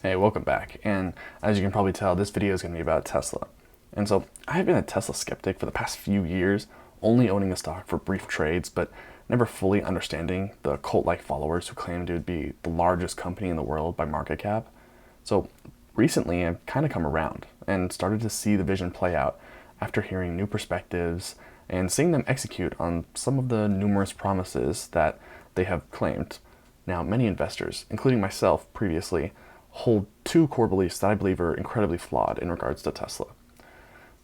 Hey, welcome back. And as you can probably tell, this video is going to be about Tesla. And so I've been a Tesla skeptic for the past few years, only owning the stock for brief trades, but never fully understanding the cult-like followers who claimed it would be the largest company in the world by market cap. So recently I've kind of come around and started to see the vision play out after hearing new perspectives and seeing them execute on some of the numerous promises that they have claimed. Now, many investors, including myself previously, hold two core beliefs that I believe are incredibly flawed in regards to Tesla.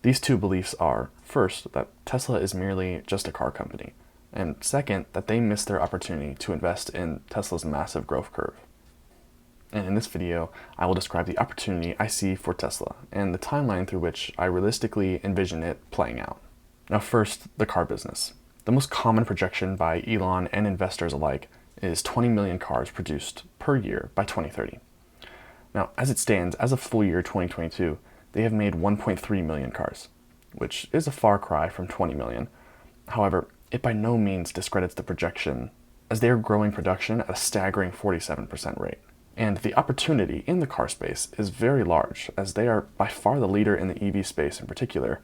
These two beliefs are, first, that Tesla is merely just a car company, and second, that they missed their opportunity to invest in Tesla's massive growth curve. And in this video, I will describe the opportunity I see for Tesla and the timeline through which I realistically envision it playing out. Now first, the car business. The most common projection by Elon and investors alike is 20 million cars produced per year by 2030. Now, as it stands, as of full year 2022, they have made 1.3 million cars, which is a far cry from 20 million. However, it by no means discredits the projection, as they are growing production at a staggering 47% rate. And the opportunity in the car space is very large, as they are by far the leader in the EV space in particular.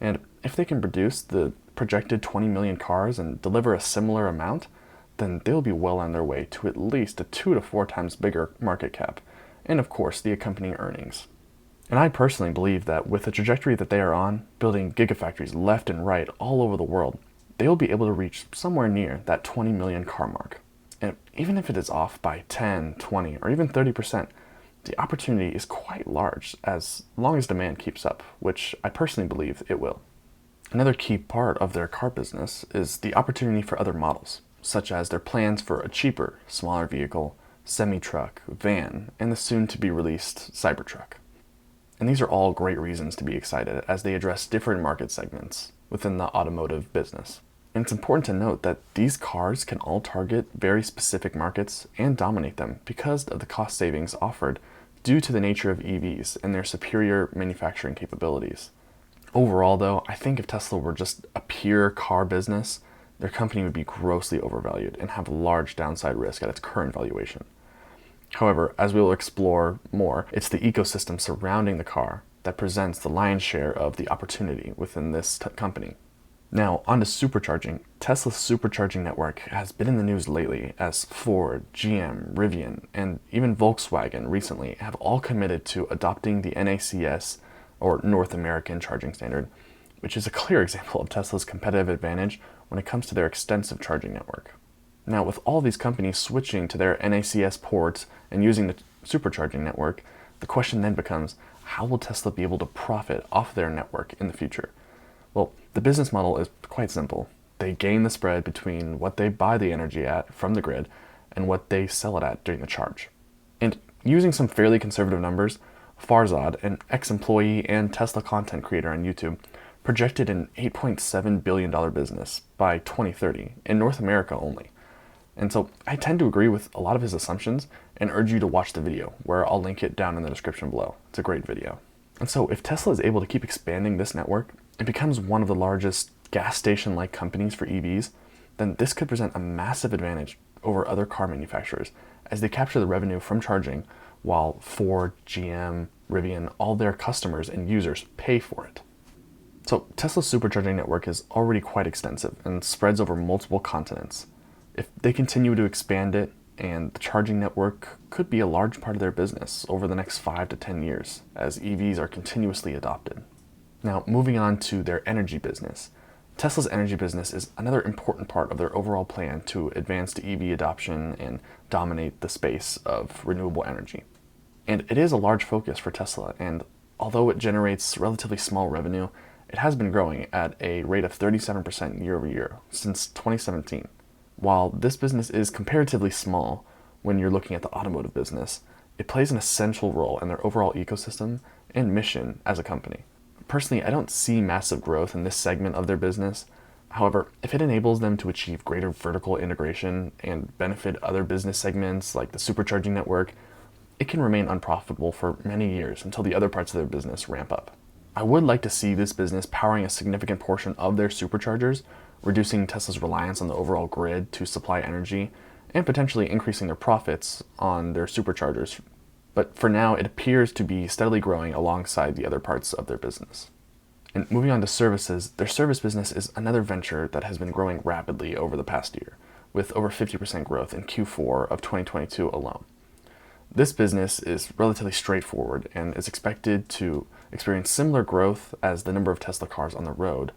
And if they can produce the projected 20 million cars and deliver a similar amount, then they'll be well on their way to at least a 2 to 4 times bigger market cap, and of course the accompanying earnings. And I personally believe that with the trajectory that they are on, building gigafactories left and right all over the world, they will be able to reach somewhere near that 20 million car mark. And even if it is off by 10, 20, or even 30%, the opportunity is quite large as long as demand keeps up, which I personally believe it will. Another key part of their car business is the opportunity for other models, such as their plans for a cheaper, smaller vehicle, semi-truck, van, and the soon-to-be-released Cybertruck. And these are all great reasons to be excited as they address different market segments within the automotive business. And it's important to note that these cars can all target very specific markets and dominate them because of the cost savings offered due to the nature of EVs and their superior manufacturing capabilities. Overall, though, I think if Tesla were just a pure car business, their company would be grossly overvalued and have large downside risk at its current valuation. However, as we will explore more, it's the ecosystem surrounding the car that presents the lion's share of the opportunity within this company. Now, on to supercharging. Tesla's supercharging network has been in the news lately as Ford, GM, Rivian, and even Volkswagen recently have all committed to adopting the NACS, or North American Charging Standard, which is a clear example of Tesla's competitive advantage when it comes to their extensive charging network. Now, with all these companies switching to their NACS ports and using the supercharging network, the question then becomes, how will Tesla be able to profit off their network in the future? Well, the business model is quite simple. They gain the spread between what they buy the energy at from the grid and what they sell it at during the charge. And using some fairly conservative numbers, Farzad, an ex-employee and Tesla content creator on YouTube, projected an $8.7 billion business by 2030 in North America only. And so I tend to agree with a lot of his assumptions and urge you to watch the video, where I'll link it down in the description below. It's a great video. And so if Tesla is able to keep expanding this network, it becomes one of the largest gas station-like companies for EVs, then this could present a massive advantage over other car manufacturers as they capture the revenue from charging while Ford, GM, Rivian, all their customers and users pay for it. So Tesla's supercharging network is already quite extensive and spreads over multiple continents. If they continue to expand it, and the charging network could be a large part of their business over the next 5 to 10 years as EVs are continuously adopted. Now, moving on to their energy business. Tesla's energy business is another important part of their overall plan to advance the EV adoption and dominate the space of renewable energy. And it is a large focus for Tesla, and although it generates relatively small revenue, it has been growing at a rate of 37% year over year since 2017. While this business is comparatively small when you're looking at the automotive business, it plays an essential role in their overall ecosystem and mission as a company. Personally, I don't see massive growth in this segment of their business. However, if it enables them to achieve greater vertical integration and benefit other business segments like the supercharging network, it can remain unprofitable for many years until the other parts of their business ramp up. I would like to see this business powering a significant portion of their superchargers, reducing Tesla's reliance on the overall grid to supply energy, and potentially increasing their profits on their superchargers But for now, it appears to be steadily growing alongside the other parts of their business. And moving on to services, their service business is another venture that has been growing rapidly over the past year, with over 50% growth in Q4 of 2022 alone. This business is relatively straightforward and is expected to experience similar growth as the number of Tesla cars on the road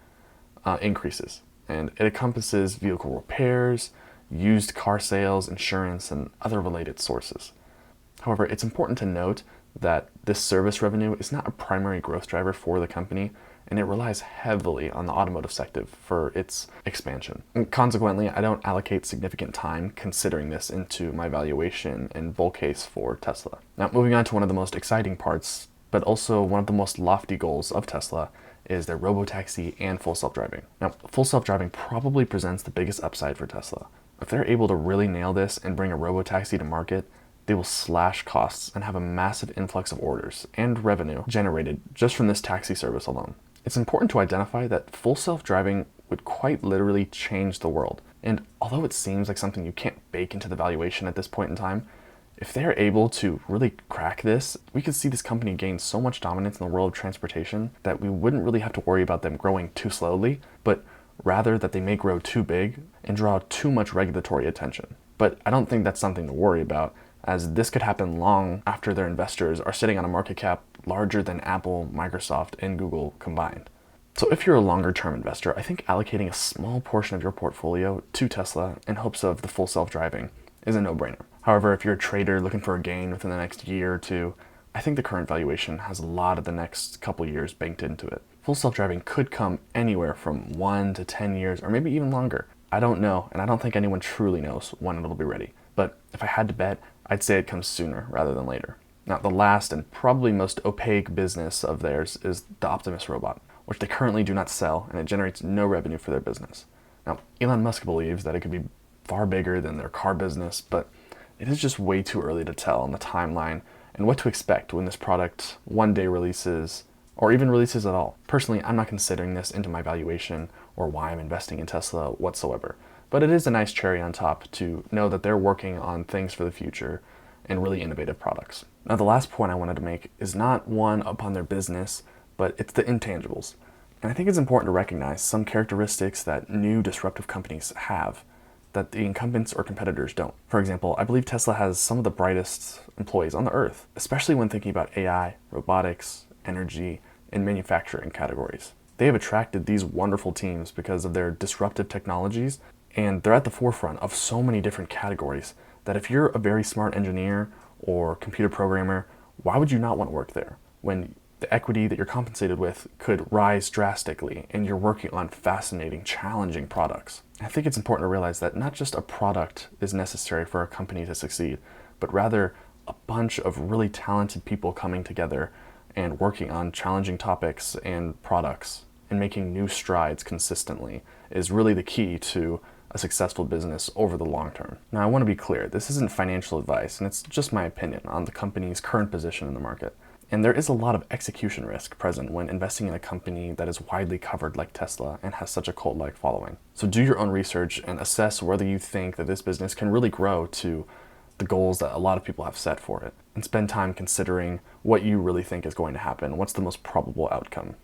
increases. And it encompasses vehicle repairs, used car sales, insurance, and other related sources. However, it's important to note that this service revenue is not a primary growth driver for the company, and it relies heavily on the automotive sector for its expansion. And consequently, I don't allocate significant time considering this into my valuation and bull case for Tesla. Now, moving on to one of the most exciting parts, but also one of the most lofty goals of Tesla, is their Robo Taxi and full self-driving. Now, full self-driving probably presents the biggest upside for Tesla. If they're able to really nail this and bring a Robo Taxi to market, they will slash costs and have a massive influx of orders and revenue generated just from this taxi service alone. It's important to identify that full self-driving would quite literally change the world. And although it seems like something you can't bake into the valuation at this point in time, if they're able to really crack this, we could see this company gain so much dominance in the world of transportation that we wouldn't really have to worry about them growing too slowly, but rather that they may grow too big and draw too much regulatory attention. But I don't think that's something to worry about, as this could happen long after their investors are sitting on a market cap larger than Apple, Microsoft, and Google combined. So if you're a longer term investor, I think allocating a small portion of your portfolio to Tesla in hopes of the full self-driving is a no-brainer. However, if you're a trader looking for a gain within the next year or two, I think the current valuation has a lot of the next couple years banked into it. Full self-driving could come anywhere from 1 to 10 years, or maybe even longer. I don't know, and I don't think anyone truly knows when it'll be ready. But if I had to bet, I'd say it comes sooner rather than later. Now, the last and probably most opaque business of theirs is the Optimus Robot, which they currently do not sell, and it generates no revenue for their business. Now, Elon Musk believes that it could be far bigger than their car business, but it is just way too early to tell on the timeline and what to expect when this product one day releases, or even releases at all. Personally, I'm not considering this into my valuation or why I'm investing in Tesla whatsoever, but it is a nice cherry on top to know that they're working on things for the future and really innovative products. Now, the last point I wanted to make is not one upon their business, but it's the intangibles. And I think it's important to recognize some characteristics that new disruptive companies have that the incumbents or competitors don't. For example, I believe Tesla has some of the brightest employees on the earth, especially when thinking about AI, robotics, energy, and manufacturing categories. They have attracted these wonderful teams because of their disruptive technologies, and they're at the forefront of so many different categories that if you're a very smart engineer or computer programmer, why would you not want to work there when the equity that you're compensated with could rise drastically and you're working on fascinating, challenging products? I think it's important to realize that not just a product is necessary for a company to succeed, but rather a bunch of really talented people coming together and working on challenging topics and products and making new strides consistently is really the key to a successful business over the long term. Now, I want to be clear, this isn't financial advice, and it's just my opinion on the company's current position in the market. And there is a lot of execution risk present when investing in a company that is widely covered like Tesla and has such a cult-like following. So do your own research and assess whether you think that this business can really grow to the goals that a lot of people have set for it. And spend time considering what you really think is going to happen, what's the most probable outcome.